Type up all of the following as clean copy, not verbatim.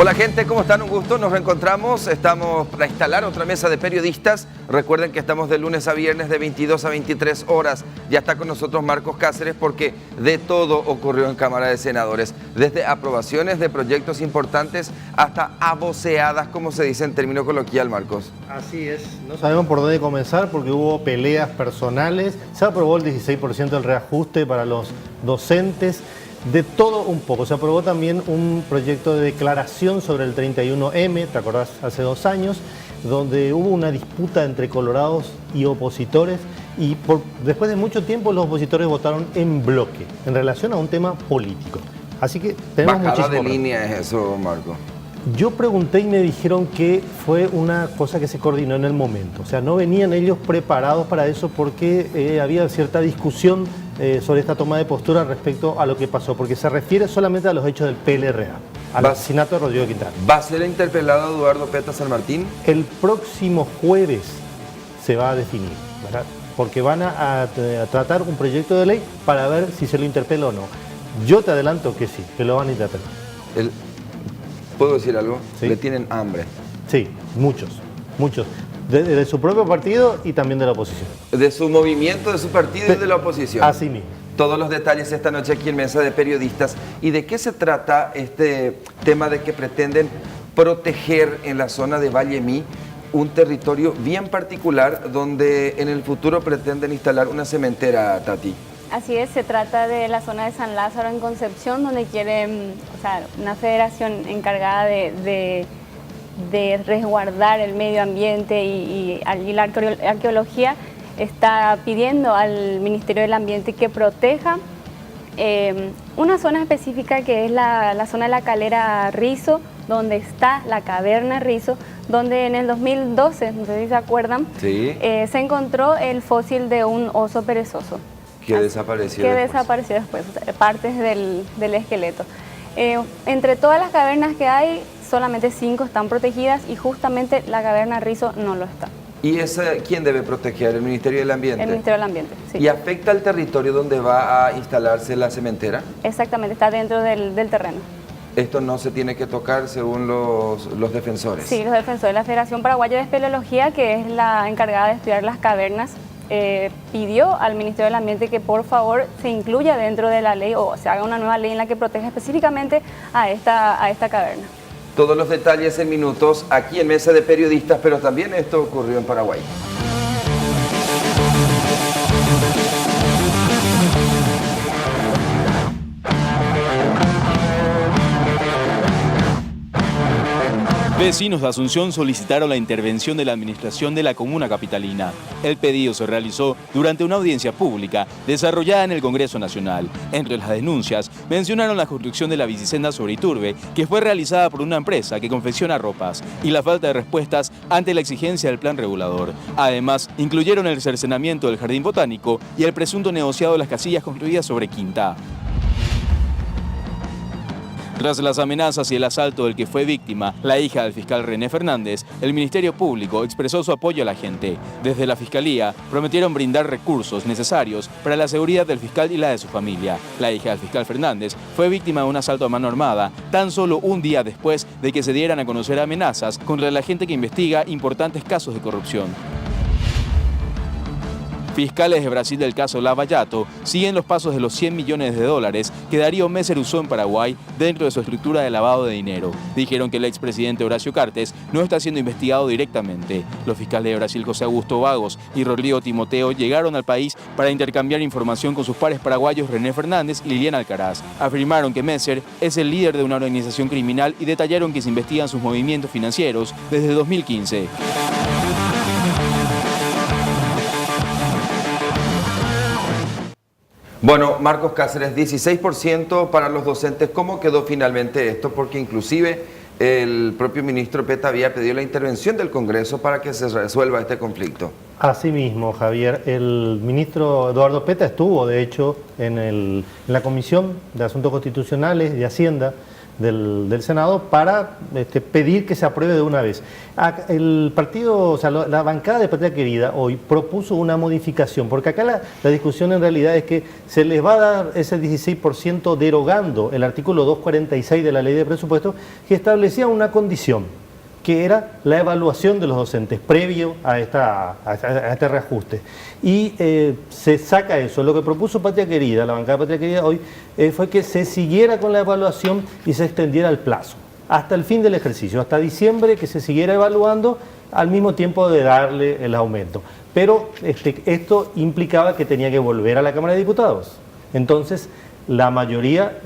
Hola gente, ¿cómo están? Un gusto, nos reencontramos, estamos para instalar otra mesa de periodistas. Recuerden que estamos de lunes a viernes de 22 a 23 horas. Ya está con nosotros Marcos Cáceres porque de todo ocurrió en Cámara de Senadores. Desde aprobaciones de proyectos importantes hasta aboceadas, como se dice en término coloquial, Marcos. Así es, no sabemos por dónde comenzar porque hubo peleas personales. Se aprobó el 16% del reajuste para los docentes. De todo un poco. Se aprobó también un proyecto de declaración sobre el 31M, ¿te acordás? Hace 2 años, donde hubo una disputa entre colorados y opositores y después de mucho tiempo los opositores votaron en bloque en relación a un tema político. Así que tenemos Bajada muchísimo... de línea es eso, Marco. Yo pregunté y me dijeron que fue una cosa que se coordinó en el momento. O sea, no venían ellos preparados para eso porque había cierta discusión sobre esta toma de postura respecto a lo que pasó, porque se refiere solamente a los hechos del PLRA, al asesinato de Rodrigo Quintana. ¿Va a ser interpelado Eduardo Peta San Martín? El próximo jueves se va a definir, ¿verdad? Porque van a tratar un proyecto de ley para ver si se lo interpela o no. Yo te adelanto que sí, que lo van a interpelar. ¿Puedo decir algo? ¿Sí? Le tienen hambre. Sí, muchos. De su propio partido y también de la oposición. De su movimiento, de su partido y de la oposición. Así mismo. Todos los detalles esta noche aquí en Mesa de Periodistas. ¿Y de qué se trata este tema de que pretenden proteger en la zona de Valle Mí un territorio bien particular donde en el futuro pretenden instalar una cementera, Tati? Así es, se trata de la zona de San Lázaro en Concepción, donde quieren, una federación encargada de resguardar el medio ambiente y allí la arqueología está pidiendo al Ministerio del Ambiente que proteja una zona específica que es la zona de la calera Rizo, donde está la caverna Rizo, donde en el 2012, no sé si se acuerdan, sí, se encontró el fósil de un oso perezoso. Que desapareció después, partes del esqueleto. Entre todas las cavernas que hay, solamente 5 están protegidas y justamente la caverna Rizo no lo está. ¿Y quién debe proteger? ¿El Ministerio del Ambiente? El Ministerio del Ambiente, sí. ¿Y afecta al territorio donde va a instalarse la cementera? Exactamente, está dentro del terreno. Esto no se tiene que tocar según los defensores. Sí, los defensores. La Federación Paraguaya de Espeleología, que es la encargada de estudiar las cavernas, pidió al Ministerio del Ambiente que por favor se incluya dentro de la ley o se haga una nueva ley en la que proteja específicamente a esta caverna. Todos los detalles en minutos aquí en Mesa de Periodistas, pero también esto ocurrió en Paraguay. Vecinos de Asunción solicitaron la intervención de la administración de la comuna capitalina. El pedido se realizó durante una audiencia pública desarrollada en el Congreso Nacional. Entre las denuncias mencionaron la construcción de la bicicenda sobre Iturbe, que fue realizada por una empresa que confecciona ropas, y la falta de respuestas ante la exigencia del plan regulador. Además, incluyeron el cercenamiento del jardín botánico y el presunto negociado de las casillas construidas sobre Quintá. Tras las amenazas y el asalto del que fue víctima la hija del fiscal René Fernández, el Ministerio Público expresó su apoyo a la gente. Desde la Fiscalía prometieron brindar recursos necesarios para la seguridad del fiscal y la de su familia. La hija del fiscal Fernández fue víctima de un asalto a mano armada tan solo un día después de que se dieran a conocer amenazas contra la gente que investiga importantes casos de corrupción. Fiscales de Brasil del caso Lava Jato siguen los pasos de los 100 millones de dólares que Darío Messer usó en Paraguay dentro de su estructura de lavado de dinero. Dijeron que el expresidente Horacio Cartes no está siendo investigado directamente. Los fiscales de Brasil José Augusto Vagos y Rodrigo Timoteo llegaron al país para intercambiar información con sus pares paraguayos René Fernández y Liliana Alcaraz. Afirmaron que Messer es el líder de una organización criminal y detallaron que se investigan sus movimientos financieros desde 2015. Bueno, Marcos Cáceres, 16% para los docentes. ¿Cómo quedó finalmente esto? Porque inclusive el propio ministro Peta había pedido la intervención del Congreso para que se resuelva este conflicto. Así mismo, Javier. El ministro Eduardo Peta estuvo, de hecho, en la Comisión de Asuntos Constitucionales de Hacienda del Senado para pedir que se apruebe de una vez. El partido, o sea, la bancada de Patria Querida hoy propuso una modificación, porque acá la discusión en realidad es que se les va a dar ese 16% derogando el artículo 246 de la Ley de Presupuestos, que establecía una condición, que era la evaluación de los docentes previo a este reajuste. Y se saca eso. Lo que propuso Patria Querida, la bancada de Patria Querida hoy, fue que se siguiera con la evaluación y se extendiera el plazo hasta el fin del ejercicio, hasta diciembre, que se siguiera evaluando al mismo tiempo de darle el aumento. Pero esto implicaba que tenía que volver a la Cámara de Diputados. Entonces, la mayoría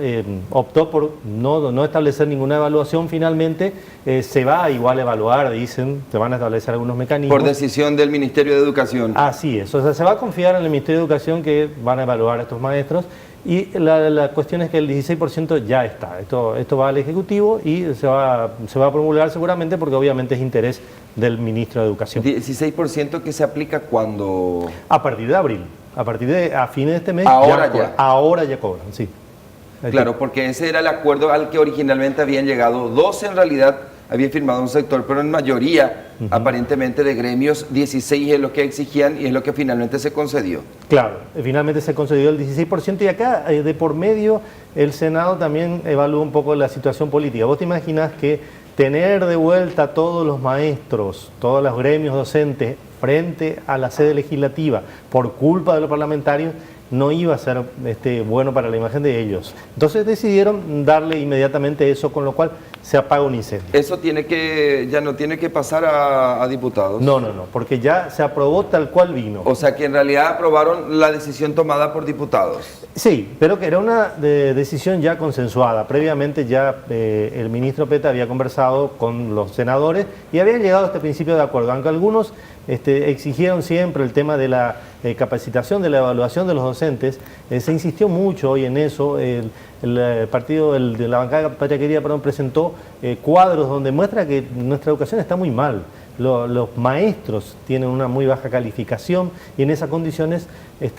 optó por no establecer ninguna evaluación finalmente. Se va a igual evaluar, dicen, se van a establecer algunos mecanismos. Por decisión del Ministerio de Educación. Así es, o sea, se va a confiar en el Ministerio de Educación que van a evaluar a estos maestros, y la cuestión es que el 16% ya está. Esto va al Ejecutivo y se va a promulgar seguramente, porque obviamente es interés del Ministro de Educación. 16% que se aplica cuando... A partir de abril. A fines de este mes. Ahora ya cobran, sí. Claro, porque ese era el acuerdo al que originalmente habían llegado 12, en realidad había firmado un sector, pero en mayoría, aparentemente de gremios, 16 es lo que exigían y es lo que finalmente se concedió. Claro, finalmente se concedió el 16%, y acá de por medio el Senado también evalúa un poco la situación política. ¿Vos te imaginás que tener de vuelta a todos los maestros, todos los gremios docentes frente a la sede legislativa por culpa de los parlamentarios no iba a ser bueno para la imagen de ellos? Entonces decidieron darle inmediatamente eso, con lo cual se apaga un incendio. ¿Eso ya no tiene que pasar a diputados? No, porque ya se aprobó tal cual vino. O sea que en realidad aprobaron la decisión tomada por diputados. Sí, pero que era una decisión ya consensuada. Previamente ya el ministro Peta había conversado con los senadores y habían llegado a este principio de acuerdo, aunque algunos exigieron siempre el tema de la capacitación, de la evaluación de los docentes. Se insistió mucho hoy en eso. El partido de la bancada de Patria Querida presentó cuadros donde muestra que nuestra educación está muy mal. Los maestros tienen una muy baja calificación y en esas condiciones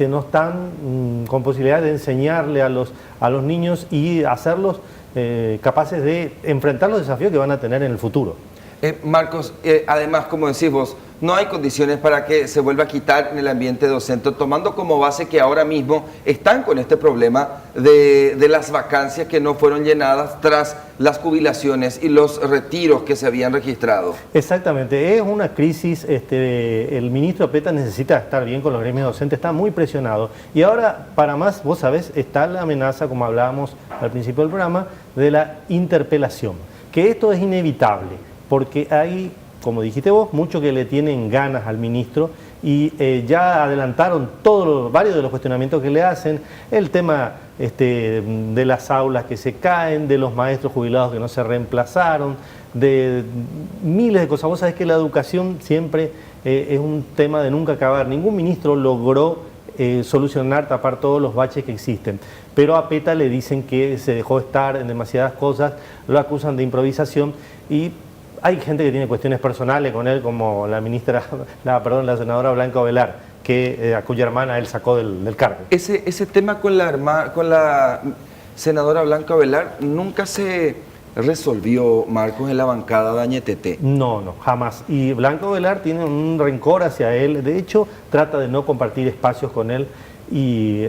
no están con posibilidad de enseñarle a los niños y hacerlos capaces de enfrentar los desafíos que van a tener en el futuro. Marcos, además, como decís vos, no hay condiciones para que se vuelva a quitar en el ambiente docente, tomando como base que ahora mismo están con este problema de las vacancias que no fueron llenadas tras las jubilaciones y los retiros que se habían registrado. Exactamente, es una crisis. El ministro Peta necesita estar bien con los gremios docentes, está muy presionado. Y ahora, para más, vos sabés, está la amenaza, como hablábamos al principio del programa, de la interpelación, que esto es inevitable, porque hay, como dijiste vos, muchos que le tienen ganas al ministro y ya adelantaron varios de los cuestionamientos que le hacen, el tema de las aulas que se caen, de los maestros jubilados que no se reemplazaron, de miles de cosas. Vos sabés que la educación siempre es un tema de nunca acabar. Ningún ministro logró solucionar, tapar todos los baches que existen. Pero a Peta le dicen que se dejó estar en demasiadas cosas, lo acusan de improvisación y hay gente que tiene cuestiones personales con él, como la senadora Blanca Ovelar, a cuya hermana él sacó del cargo. Ese tema con la senadora Blanca Ovelar nunca se resolvió, Marcos, en la bancada de Añetete. No, jamás. Y Blanca Ovelar tiene un rencor hacia él. De hecho, trata de no compartir espacios con él y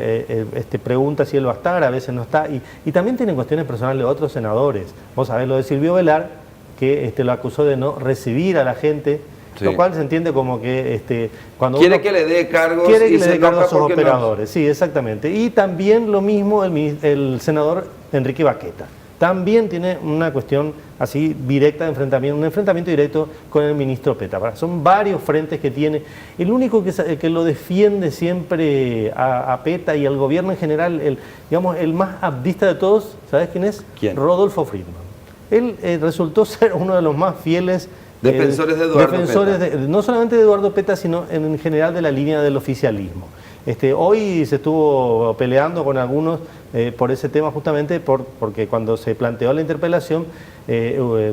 pregunta si él va a estar, a veces no está. Y también tiene cuestiones personales de otros senadores. Vos sabés lo de Silvio Velar, que lo acusó de no recibir a la gente, sí. Lo cual se entiende como que cuando quiere que le dé cargos y se enoja a sus operadores. No. Sí, exactamente. Y también lo mismo el senador Enrique Baqueta. También tiene una cuestión así directa de enfrentamiento, un enfrentamiento directo con el ministro Peta. Son varios frentes que tiene. El único que lo defiende siempre a Peta y al gobierno en general, el más abdista de todos, ¿sabes quién es? ¿Quién? Rodolfo Friedman. Él resultó ser uno de los más fieles defensores de Eduardo Peta. No solamente de Eduardo Peta, sino en general de la línea del oficialismo. Hoy se estuvo peleando con algunos por ese tema, justamente porque cuando se planteó la interpelación,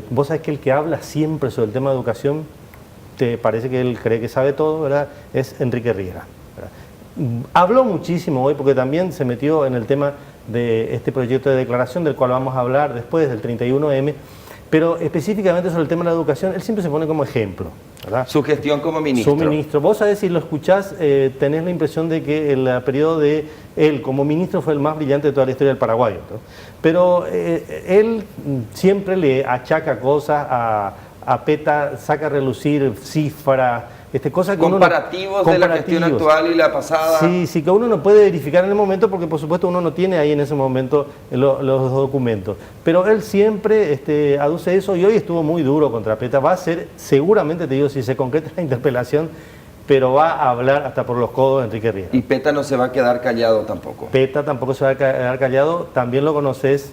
vos sabés que el que habla siempre sobre el tema de educación, te parece que él cree que sabe todo, ¿verdad? Es Enrique Riera, ¿verdad? Habló muchísimo hoy porque también se metió en el tema de este proyecto de declaración, del cual vamos a hablar después, del 31M, pero específicamente sobre el tema de la educación, él siempre se pone como ejemplo, ¿verdad? Su gestión como ministro. Su ministro. Vos sabés, si lo escuchás, tenés la impresión de que el periodo de él como ministro fue el más brillante de toda la historia del Paraguay, ¿no? Pero él siempre le achaca cosas a PETA, saca a relucir cifras, cosas que comparativos de la gestión actual y la pasada. Sí, que uno no puede verificar en el momento porque por supuesto uno no tiene ahí en ese momento los documentos. Pero él siempre aduce eso y hoy estuvo muy duro contra PETA. Va a ser, seguramente te digo, si se concreta la interpelación, pero va a hablar hasta por los codos Enrique Riera. Y PETA no se va a quedar callado tampoco. PETA tampoco se va a quedar callado, también lo conoces,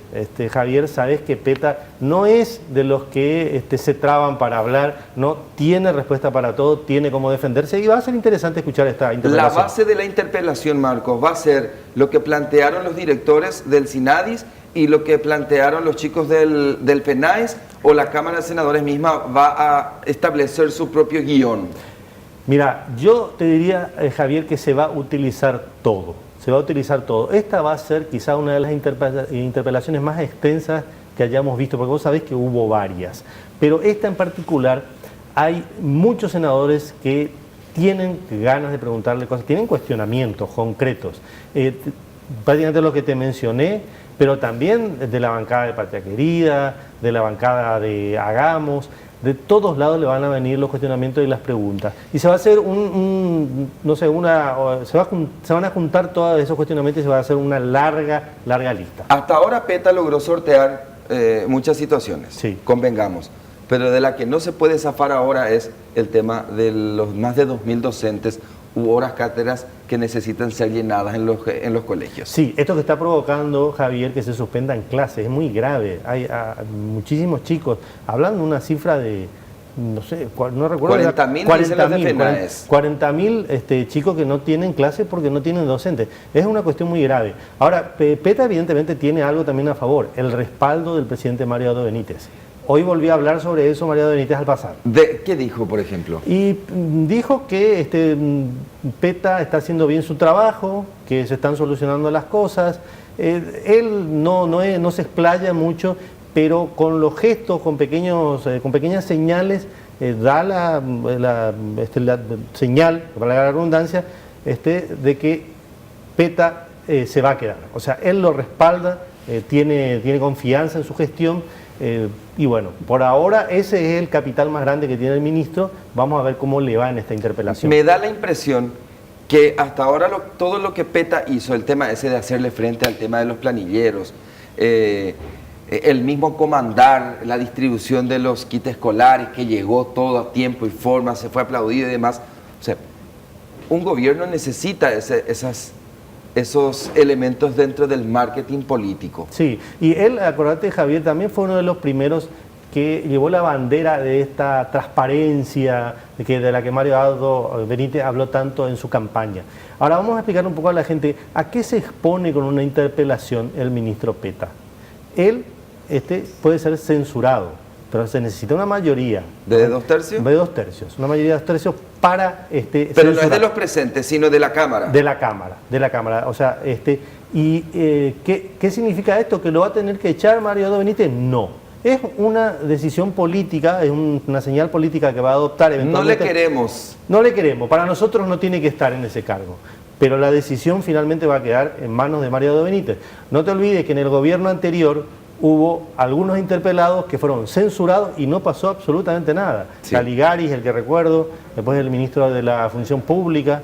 Javier, sabes que PETA no es de los que se traban para hablar, no tiene respuesta para todo, tiene cómo defenderse y va a ser interesante escuchar esta interpelación. La base de la interpelación, Marcos, va a ser lo que plantearon los directores del SINADIS y lo que plantearon los chicos del PENAES, o la Cámara de Senadores misma va a establecer su propio guión. Mira, yo te diría, Javier, que se va a utilizar todo. Se va a utilizar todo. Esta va a ser quizá una de las interpelaciones más extensas que hayamos visto, porque vos sabés que hubo varias. Pero esta en particular, hay muchos senadores que tienen ganas de preguntarle cosas, tienen cuestionamientos concretos. Prácticamente lo que te mencioné, pero también de la bancada de Patria Querida, de la bancada de Hagamos. De todos lados le van a venir los cuestionamientos y las preguntas. Y se va a hacer se van a juntar todos esos cuestionamientos y se va a hacer una larga lista. Hasta ahora PETA logró sortear muchas situaciones, sí, convengamos. Pero de la que no se puede zafar ahora es el tema de los más de 2.000 docentes u horas cátedras que necesitan ser llenadas en los colegios. Sí, esto que está provocando, Javier, que se suspendan clases, es muy grave. Hay muchísimos chicos, hablando de una cifra de, no sé, no recuerdo. 40.000 chicos que no tienen clases porque no tienen docentes. Es una cuestión muy grave. Ahora, PETA evidentemente tiene algo también a favor, el respaldo del presidente Mariano Benítez. Hoy volví a hablar sobre eso Mariano Benítez al pasar. ¿Qué dijo, por ejemplo? Y dijo que PETA está haciendo bien su trabajo, que se están solucionando las cosas. Él no se explaya mucho, pero con los gestos, con pequeñas señales, da la señal, para la redundancia, de que PETA se va a quedar. O sea, él lo respalda, tiene confianza en su gestión. Y bueno, por ahora ese es el capital más grande que tiene el ministro. Vamos a ver cómo le va en esta interpelación. Me da la impresión que hasta ahora todo lo que PETA hizo, el tema ese de hacerle frente al tema de los planilleros, el mismo comandar la distribución de los kits escolares, que llegó todo a tiempo y forma, se fue aplaudido y demás. O sea, un gobierno necesita esos elementos dentro del marketing político. Sí, y él, acordate, Javier, también fue uno de los primeros que llevó la bandera de esta transparencia de la que Mario Benítez habló tanto en su campaña. Ahora vamos a explicar un poco a la gente a qué se expone con una interpelación el ministro PETA. Él puede ser censurado, pero se necesita una mayoría. ¿De 2 tercios? De 2 tercios, una mayoría de 2 tercios para Pero censurar. no es de los presentes, sino de la Cámara. De la Cámara. O sea, ¿qué significa esto? ¿Que lo va a tener que echar Mariano Benítez? No. Es una decisión política, es una señal política que va a adoptar eventualmente. No le queremos. No le queremos. Para nosotros no tiene que estar en ese cargo. Pero la decisión finalmente va a quedar en manos de Mariano Benítez. No te olvides que en el gobierno anterior hubo algunos interpelados que fueron censurados y no pasó absolutamente nada. Sí. Caligaris, el que recuerdo, después el ministro de la Función Pública,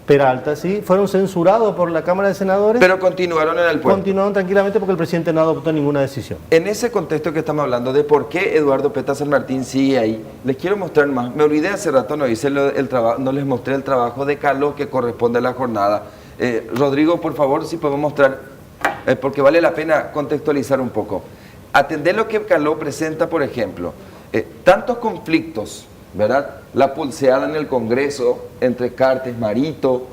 Peralta, sí, fueron censurados por la Cámara de Senadores. Pero continuaron en el puesto. Continuaron tranquilamente porque el presidente no adoptó ninguna decisión. En ese contexto que estamos hablando de por qué Eduardo PETA San Martín sigue ahí, les quiero mostrar más. Me olvidé hace rato, no les mostré el trabajo de Carlos que corresponde a la jornada. Rodrigo, por favor, si podemos mostrar, porque vale la pena contextualizar un poco. Atender lo que Carlos presenta, por ejemplo, tantos conflictos, ¿verdad? La pulseada en el Congreso entre Cartes, Marito,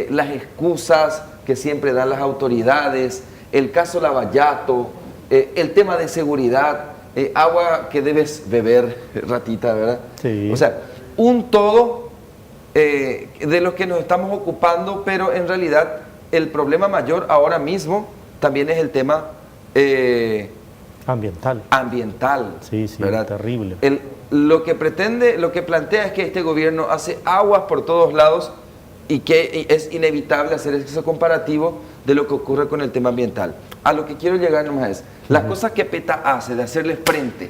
las excusas que siempre dan las autoridades, el caso Lavallato, el tema de seguridad, agua que debes beber, ratita, ¿verdad? Sí. O sea, un todo de los que nos estamos ocupando, pero en realidad el problema mayor ahora mismo también es el tema ambiental. Sí, ¿verdad? Terrible. Lo que plantea es que este gobierno hace aguas por todos lados y que es inevitable hacer ese comparativo de lo que ocurre con el tema ambiental. A lo que quiero llegar nomás es, las cosas que PETA hace de hacerle frente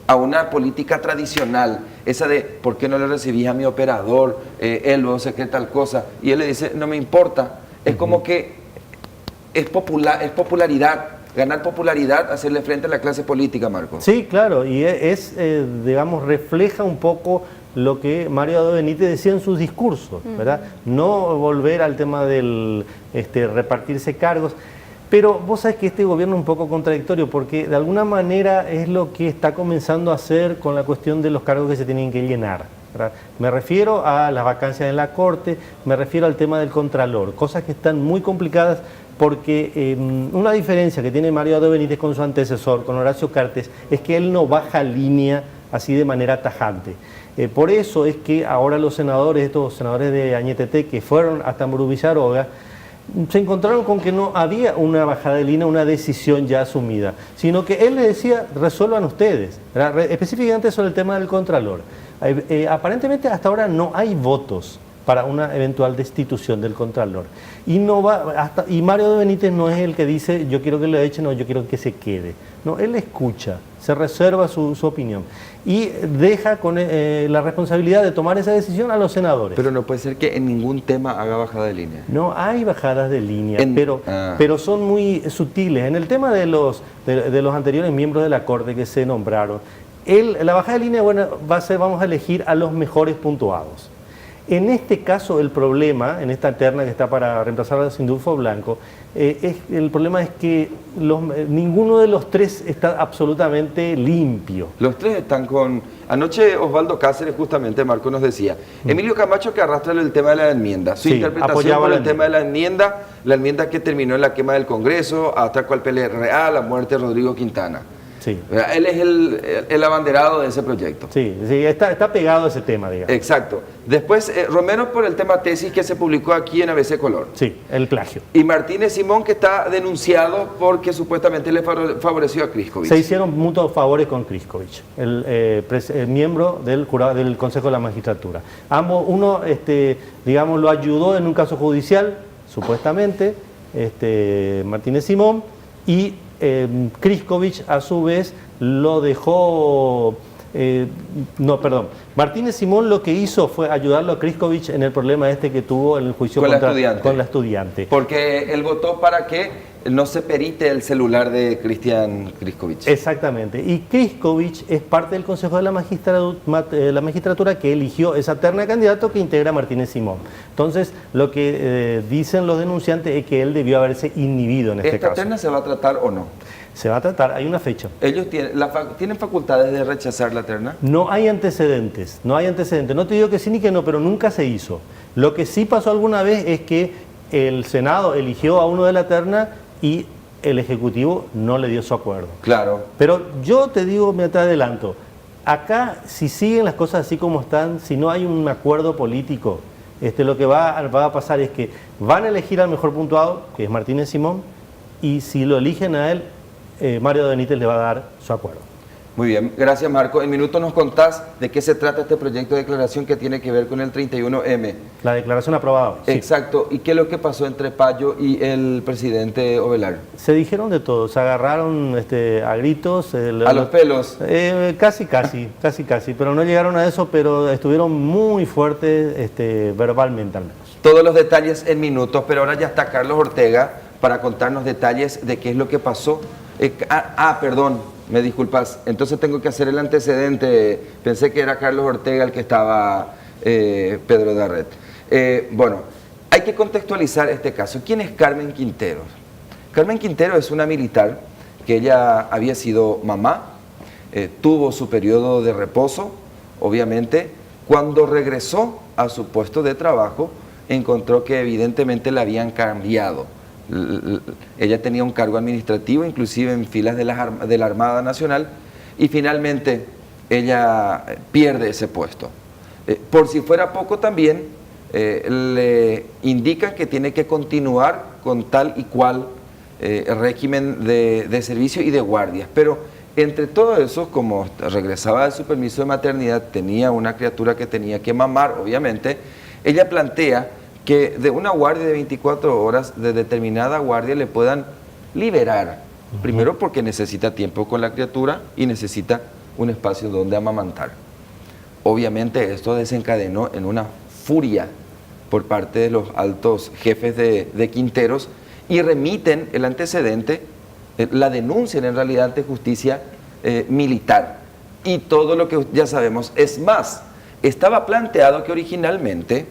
a una política tradicional, esa de ¿por qué no le recibís a mi operador? Él luego se cree tal cosa, y él le dice, no me importa. Es como que es popularidad, ganar popularidad, hacerle frente a la clase política, Marcos. Sí, claro, y digamos, refleja un poco lo que Mario Abdo Benítez decía en sus discursos, ¿verdad? No volver al tema del repartirse cargos. Pero vos sabés que este gobierno es un poco contradictorio porque de alguna manera es lo que está comenzando a hacer con la cuestión de los cargos que se tienen que llenar, ¿verdad? Me refiero a las vacancias en la Corte, me refiero al tema del Contralor, cosas que están muy complicadas porque una diferencia que tiene Mario Abdo Benítez con su antecesor, con Horacio Cartes, es que él no baja línea así de manera tajante. Por eso es que ahora los senadores, estos senadores de Añetete que fueron hasta Murú Villaroga, se encontraron con que no había una bajada de línea, una decisión ya asumida, sino que él le decía, resuelvan ustedes, específicamente sobre el tema del Contralor. Aparentemente hasta ahora no hay votos para una eventual destitución del Contralor. Y Mario Abdo Benítez no es el que dice, yo quiero que lo echen o yo quiero que se quede. No, él escucha, se reserva su opinión y deja con la responsabilidad de tomar esa decisión a los senadores. Pero no puede ser que en ningún tema haga bajada de línea. No hay bajadas de línea, pero son muy sutiles. En el tema de los anteriores miembros de la Corte que se nombraron, la bajada de línea, bueno, va a ser, vamos a elegir a los mejores puntuados. En este caso, el problema, en esta terna que está para reemplazar a Sindulfo Blanco, el problema es que ninguno de los tres está absolutamente limpio. Los tres están con... Anoche Osvaldo Cáceres, justamente, Marco nos decía, Emilio Camacho que arrastra el tema de la enmienda, su interpretación por el tema de la enmienda que terminó en la quema del Congreso, atraco al PLRA, la muerte de Rodrigo Quintana. Sí. Él es el abanderado de ese proyecto. Sí, está pegado a ese tema, digamos. Exacto. Después, Romero por el tema tesis que se publicó aquí en ABC Color. Sí, el plagio. Y Martínez Simón que está denunciado porque supuestamente le favoreció a Kriskovich. Se hicieron mutuos favores con Kriskovich, el miembro del Consejo de la Magistratura. Ambos, uno, digamos, lo ayudó en un caso judicial, supuestamente, Martínez Simón, y Kriskovich a su vez lo dejó, Martínez Simón lo que hizo fue ayudarlo a Kriskovich en el problema que tuvo en el juicio con la estudiante. Porque él votó para que no se perite el celular de Cristian Kriskovich. Exactamente, y Kriskovich es parte del Consejo de la Magistratura que eligió esa terna de candidatos que integra Martínez Simón. Entonces, lo que dicen los denunciantes es que él debió haberse inhibido en este caso. ¿Esta terna se va a tratar o no? Se va a tratar, hay una fecha. ¿Ellos tienen facultades de rechazar la terna? No hay antecedentes, no te digo que sí ni que no, pero nunca se hizo. Lo que sí pasó alguna vez es que el Senado eligió a uno de la terna y el Ejecutivo no le dio su acuerdo. Claro. Pero yo te digo, me te adelanto, acá si siguen las cosas así como están, si no hay un acuerdo político, lo que va a pasar es que van a elegir al mejor puntuado, que es Martínez Simón, y si lo eligen a él, Mario Abdo Benítez le va a dar su acuerdo. Muy bien, gracias Marco. En minutos nos contás de qué se trata este proyecto de declaración que tiene que ver con el 31M. La declaración aprobada. Exacto. Sí. ¿Y qué es lo que pasó entre Payo y el presidente Ovelar? Se dijeron de todo, se agarraron a gritos. ¿A los pelos? Casi, pero no llegaron a eso, pero estuvieron muy fuertes verbalmente al menos. Todos los detalles en minutos, pero ahora ya está Carlos Ortega para contarnos detalles de qué es lo que pasó. Perdón, me disculpas, entonces tengo que hacer el antecedente, pensé que era Carlos Ortega el que estaba Pedro Darret. Bueno, hay que contextualizar este caso. ¿Quién es Carmen Quintero? Carmen Quintero es una militar que ella había sido mamá, tuvo su periodo de reposo, obviamente. Cuando regresó a su puesto de trabajo, encontró que evidentemente la habían cambiado. Ella tenía un cargo administrativo, inclusive en filas de la Armada Nacional, y finalmente ella pierde ese puesto. Por si fuera poco también, le indican que tiene que continuar con tal y cual régimen de servicio y de guardias. Pero entre todo eso, como regresaba de su permiso de maternidad, tenía una criatura que tenía que mamar, obviamente, ella plantea que de una guardia de 24 horas, de determinada guardia, le puedan liberar. Primero porque necesita tiempo con la criatura y necesita un espacio donde amamantar. Obviamente esto desencadenó en una furia por parte de los altos jefes de Quinteros y remiten el antecedente, la denuncian en realidad ante justicia militar. Y todo lo que ya sabemos, es más, estaba planteado que originalmente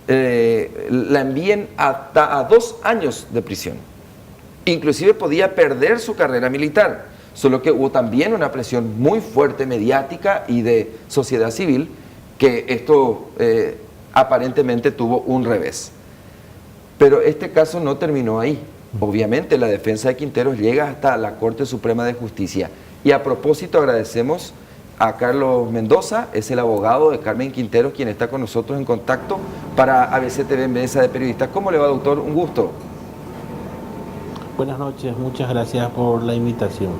la envíen hasta a 2 años de prisión. Inclusive podía perder su carrera militar, solo que hubo también una presión muy fuerte mediática y de sociedad civil que esto aparentemente tuvo un revés. Pero este caso no terminó ahí. Obviamente la defensa de Quinteros llega hasta la Corte Suprema de Justicia. Y a propósito agradecemos a Carlos Mendoza, es el abogado de Carmen Quinteros, quien está con nosotros en contacto para ABC TV Mesa de Periodistas. ¿Cómo le va, doctor? Un gusto. Buenas noches, muchas gracias por la invitación.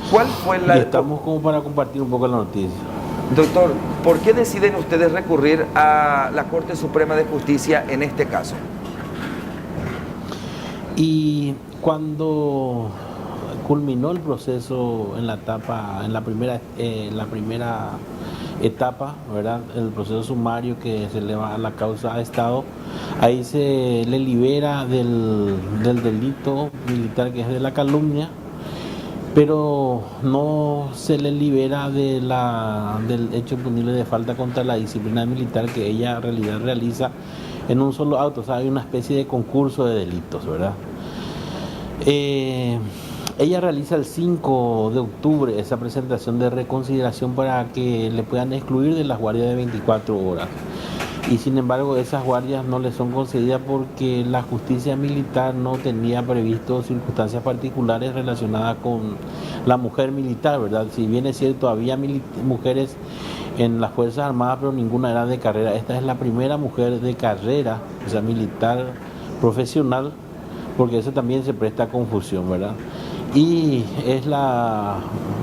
¿Cuál fue la...? Y estamos como para compartir un poco la noticia. Doctor, ¿por qué deciden ustedes recurrir a la Corte Suprema de Justicia en este caso? Y cuando culminó el proceso en la primera etapa, ¿verdad? El proceso sumario que se eleva a la causa a Estado, ahí se le libera del delito militar, que es de la calumnia, pero no se le libera del hecho punible de falta contra la disciplina militar que ella en realidad realiza en un solo auto. O sea, hay una especie de concurso de delitos, ¿verdad? Ella realiza el 5 de octubre esa presentación de reconsideración para que le puedan excluir de las guardias de 24 horas. Y sin embargo esas guardias no le son concedidas porque la justicia militar no tenía previsto circunstancias particulares relacionadas con la mujer militar, ¿verdad? Si bien es cierto, había mujeres en las Fuerzas Armadas, pero ninguna era de carrera. Esta es la primera mujer de carrera, o sea, militar profesional, porque eso también se presta a confusión, ¿verdad? Y es la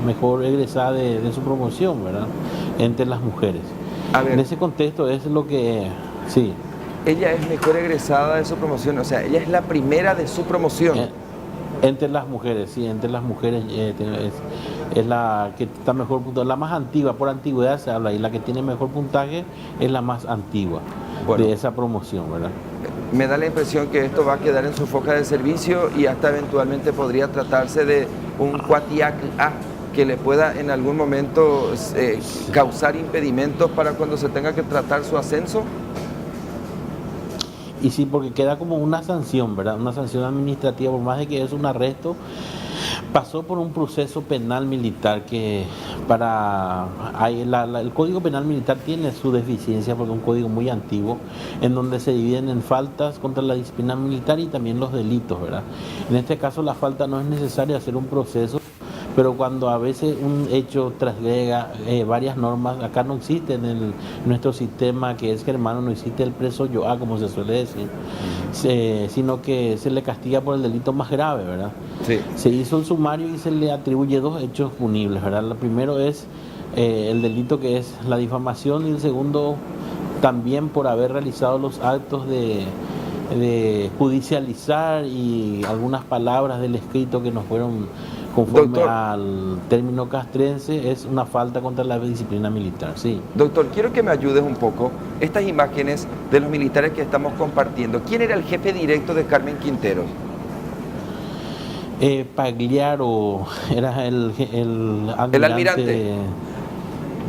mejor egresada de su promoción, ¿verdad? Entre las mujeres. A ver, en ese contexto es lo que... Sí. Ella es mejor egresada de su promoción, o sea, ella es la primera de su promoción. Entre las mujeres, sí, entre las mujeres es la que está mejor puntuada, la más antigua, por antigüedad se habla, y la que tiene mejor puntaje es la más antigua de esa promoción, ¿verdad? Me da la impresión que esto va a quedar en su foja de servicio y hasta eventualmente podría tratarse de un cuatiac A que le pueda en algún momento causar impedimentos para cuando se tenga que tratar su ascenso. Y sí, porque queda como una sanción, ¿verdad? Una sanción administrativa, por más de que es un arresto, pasó por un proceso penal militar que el Código Penal Militar tiene su deficiencia porque es un código muy antiguo en donde se dividen en faltas contra la disciplina militar y también los delitos, ¿verdad? En este caso la falta no es necesario hacer un proceso, pero cuando a veces un hecho transgrega varias normas, acá no existe en nuestro sistema que es germano, no existe el preso yoa, como se suele decir, sino que se le castiga por el delito más grave, ¿verdad? Sí. Se hizo el sumario y se le atribuye 2 hechos punibles, ¿verdad? El primero es el delito que es la difamación y el segundo también por haber realizado los actos de judicializar y algunas palabras del escrito que no fueron conforme Doctor, al término castrense, es una falta contra la disciplina militar, sí. Doctor, quiero que me ayudes un poco. Estas imágenes de los militares que estamos compartiendo, ¿quién era el jefe directo de Carmen Quinteros? Pagliaro era el almirante.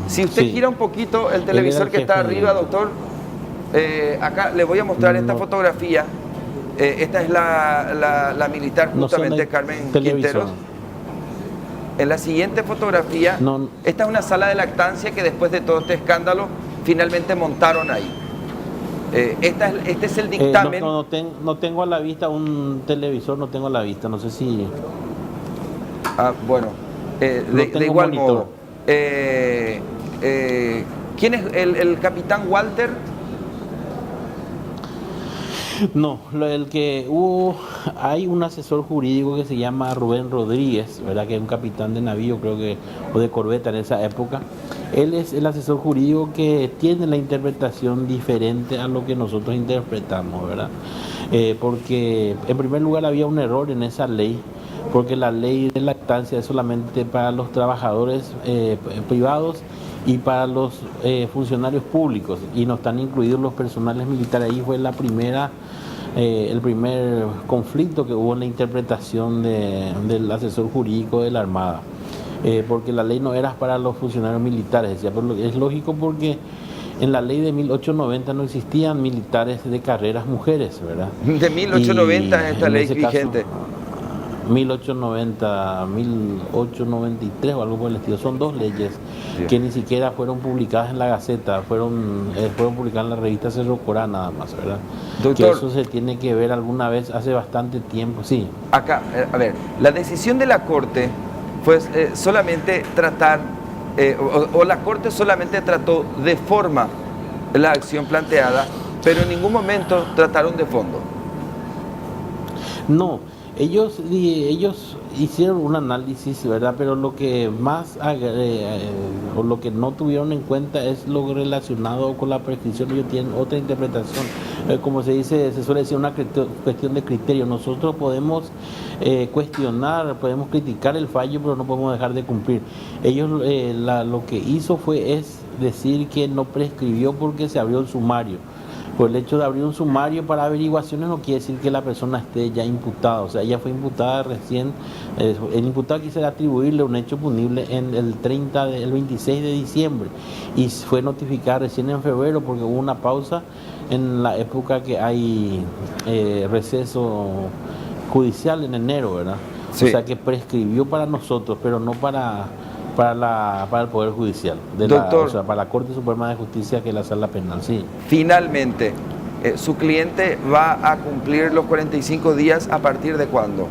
Si usted gira un poquito el televisor que está arriba, doctor, acá le voy a mostrar esta fotografía. Esta es la militar, justamente Carmen Quinteros. En la siguiente fotografía, esta es una sala de lactancia que después de todo este escándalo finalmente montaron ahí. Este es el dictamen. No tengo a la vista un televisor, no tengo a la vista, no sé si... Bueno, de igual modo. ¿Quién es el capitán Walter? No, el que hubo, hay un asesor jurídico que se llama Rubén Rodríguez, ¿verdad? Que es un capitán de navío, creo que, o de corbeta en esa época. Él es el asesor jurídico que tiene la interpretación diferente a lo que nosotros interpretamos, ¿verdad? Porque en primer lugar había un error en esa ley, porque la ley de lactancia es solamente para los trabajadores privados y para los funcionarios públicos, y no están incluidos los personales militares. Ahí fue el primer conflicto que hubo en la interpretación del asesor jurídico de la Armada, porque la ley no era para los funcionarios militares, decía, pero es lógico porque en la ley de 1890 no existían militares de carreras mujeres, ¿verdad? De 1890 es esta ley vigente. 1890, 1893 o algo por el estilo. Son dos leyes que ni siquiera fueron publicadas en la Gaceta, fueron publicadas en la revista Cerro Corá nada más, ¿verdad? Doctor, que eso se tiene que ver alguna vez hace bastante tiempo, sí. Acá, a ver, la decisión de la Corte fue solamente tratar, o la Corte solamente trató de forma la acción planteada, pero en ningún momento trataron de fondo. No. Ellos hicieron un análisis, ¿verdad? Pero lo que más, o lo que no tuvieron en cuenta es lo relacionado con la prescripción. Ellos tienen otra interpretación. Como se suele decir, una cuestión de criterio. Nosotros podemos cuestionar, podemos criticar el fallo, pero no podemos dejar de cumplir. Ellos lo que hizo es decir que no prescribió porque se abrió el sumario. Por el hecho de abrir un sumario para averiguaciones no quiere decir que la persona esté ya imputada, o sea, ella fue imputada recién. El imputado quisiera atribuirle un hecho punible en el 26 de diciembre y fue notificada recién en febrero porque hubo una pausa en la época que hay receso judicial en enero, ¿verdad? Sí. O sea que prescribió para nosotros, pero no para el Poder Judicial, Doctor, o sea, para la Corte Suprema de Justicia, que es la Sala Penal, sí. Finalmente, ¿su cliente va a cumplir los 45 días a partir de cuándo?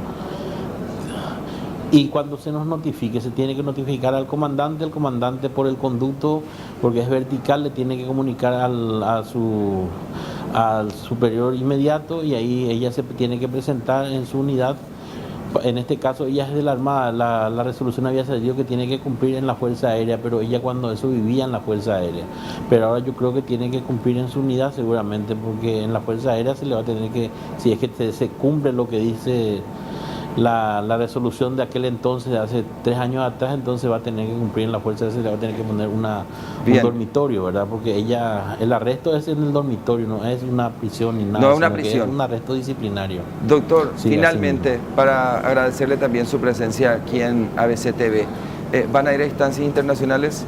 Y cuando se nos notifique, se tiene que notificar al comandante. El comandante, por el conducto, porque es vertical, le tiene que comunicar al superior inmediato, y ahí ella se tiene que presentar en su unidad. En este caso ella es de la Armada, la resolución había salido que tiene que cumplir en la Fuerza Aérea, pero ella cuando eso vivía en la Fuerza Aérea. Pero ahora yo creo que tiene que cumplir en su unidad seguramente, porque en la Fuerza Aérea se le va a tener que, si es que se cumple lo que dice la resolución de aquel entonces, de hace 3 años atrás, entonces va a tener que cumplir en la Fuerza Aérea, se le va a tener que poner un dormitorio, ¿verdad? Porque el arresto es en el dormitorio, no es una prisión ni nada. No es una prisión. Es un arresto disciplinario. Doctor, sí, finalmente, para agradecerle también su presencia aquí en ABC TV, ¿van a ir a instancias internacionales?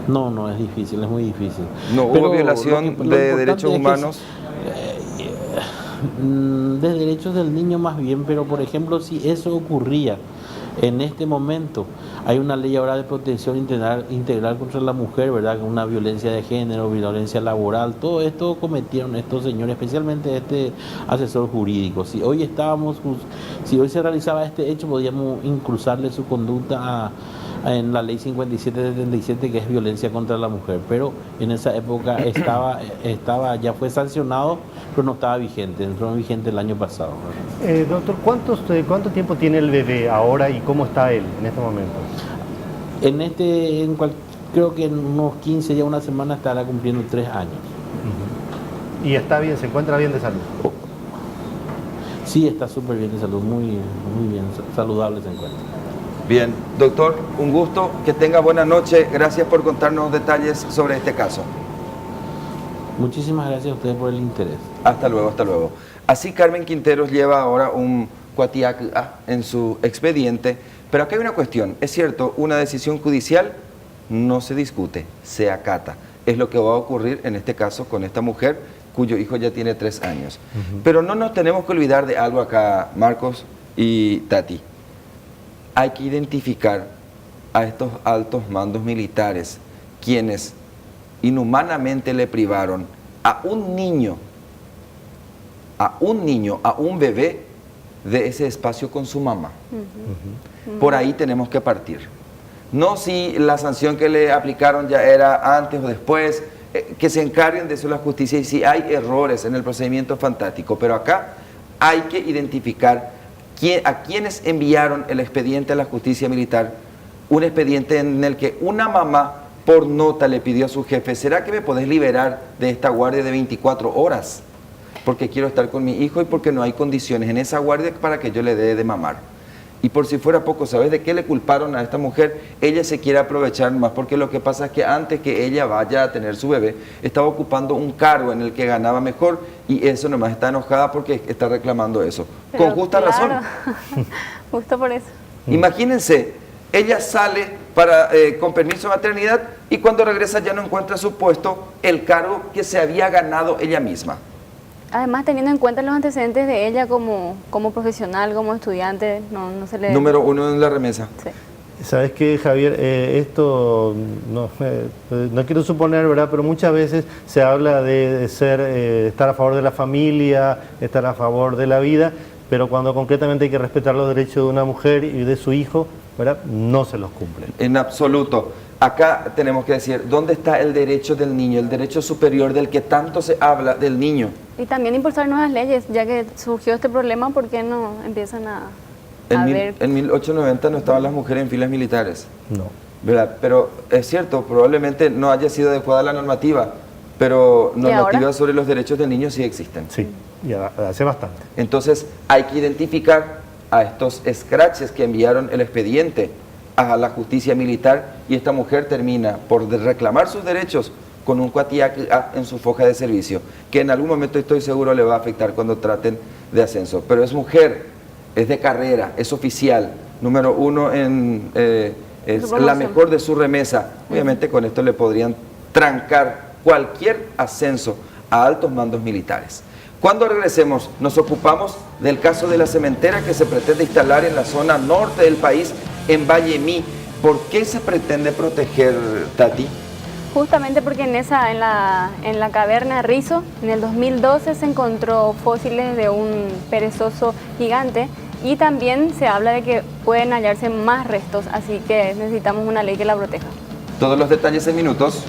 No, es difícil, es muy difícil. ¿No hubo violación de derechos humanos? De derechos del niño más bien, pero por ejemplo, si eso ocurría en este momento, hay una ley ahora de protección integral contra la mujer, ¿verdad? Una violencia de género, violencia laboral, todo esto cometieron estos señores, especialmente este asesor jurídico. Si hoy se realizaba este hecho, podíamos incrusarle su conducta en la ley 5777, que es violencia contra la mujer, pero en esa época ya fue sancionado, pero no estaba vigente, entró vigente el año pasado. Doctor, ¿cuánto tiempo tiene el bebé ahora y cómo está él en este momento? Creo que en unos 15 días, una semana, estará cumpliendo 3 años. Uh-huh. ¿Y está bien, se encuentra bien de salud? Sí, está súper bien de salud, muy bien, saludable se encuentra. Bien, doctor, un gusto, que tenga buena noche, gracias por contarnos detalles sobre este caso. Muchísimas gracias a ustedes por el interés. Hasta luego, hasta luego. Así Carmen Quinteros lleva ahora un cuatiac en su expediente, pero acá hay una cuestión, es cierto, una decisión judicial no se discute, se acata. Es lo que va a ocurrir en este caso con esta mujer cuyo hijo ya tiene 3 años. Pero no nos tenemos que olvidar de algo acá, Marcos y Tati. Hay que identificar a estos altos mandos militares, quienes inhumanamente le privaron a un niño, a un bebé, de ese espacio con su mamá. Por ahí tenemos que partir. No si la sanción que le aplicaron ya era antes o después, que se encarguen de eso la justicia, y si hay errores en el procedimiento, fantástico, pero acá hay que identificar a quienes enviaron el expediente a la justicia militar, un expediente en el que una mamá por nota le pidió a su jefe: ¿será que me podés liberar de esta guardia de 24 horas? Porque quiero estar con mi hijo y porque no hay condiciones en esa guardia para que yo le dé de mamar. Y por si fuera poco, ¿sabes de qué le culparon a esta mujer? Ella se quiere aprovechar más, porque lo que pasa es que antes que ella vaya a tener su bebé, estaba ocupando un cargo en el que ganaba mejor, y eso nomás está enojada porque está reclamando eso. Pero con justa razón. Justo por eso. Imagínense, ella sale con permiso de maternidad y cuando regresa ya no encuentra su puesto, el cargo que se había ganado ella misma. Además, teniendo en cuenta los antecedentes de ella como profesional, como estudiante, no se le... Número 1 en la remesa. Sí. ¿Sabes qué, Javier? Esto no quiero suponer, ¿verdad? Pero muchas veces se habla de estar a favor de la familia, estar a favor de la vida, pero cuando concretamente hay que respetar los derechos de una mujer y de su hijo, ¿verdad? No se los cumplen. En absoluto. Acá tenemos que decir, ¿dónde está el derecho del niño, el derecho superior del que tanto se habla del niño? Y también impulsar nuevas leyes, ya que surgió este problema, ¿por qué no empiezan a ver? En 1890 no estaban las mujeres en filas militares. No. ¿Verdad? Pero es cierto, probablemente no haya sido adecuada la normativa, pero normativas sobre los derechos del niño sí existen. Sí, ya hace bastante. Entonces hay que identificar a estos escraches que enviaron el expediente a la justicia militar, y esta mujer termina por reclamar sus derechos con un cuatiac en su foja de servicio, que en algún momento estoy seguro le va a afectar cuando traten de ascenso. Pero es mujer, es de carrera, es oficial, número 1 es la mejor de su remesa. Obviamente con esto le podrían trancar cualquier ascenso a altos mandos militares. Cuando regresemos, nos ocupamos del caso de la cementera que se pretende instalar en la zona norte del país, en Valle Mí. ¿Por qué se pretende proteger, Tati? Justamente porque en la caverna Rizo, en el 2012, se encontró fósiles de un perezoso gigante, y también se habla de que pueden hallarse más restos, así que necesitamos una ley que la proteja. Todos los detalles en minutos.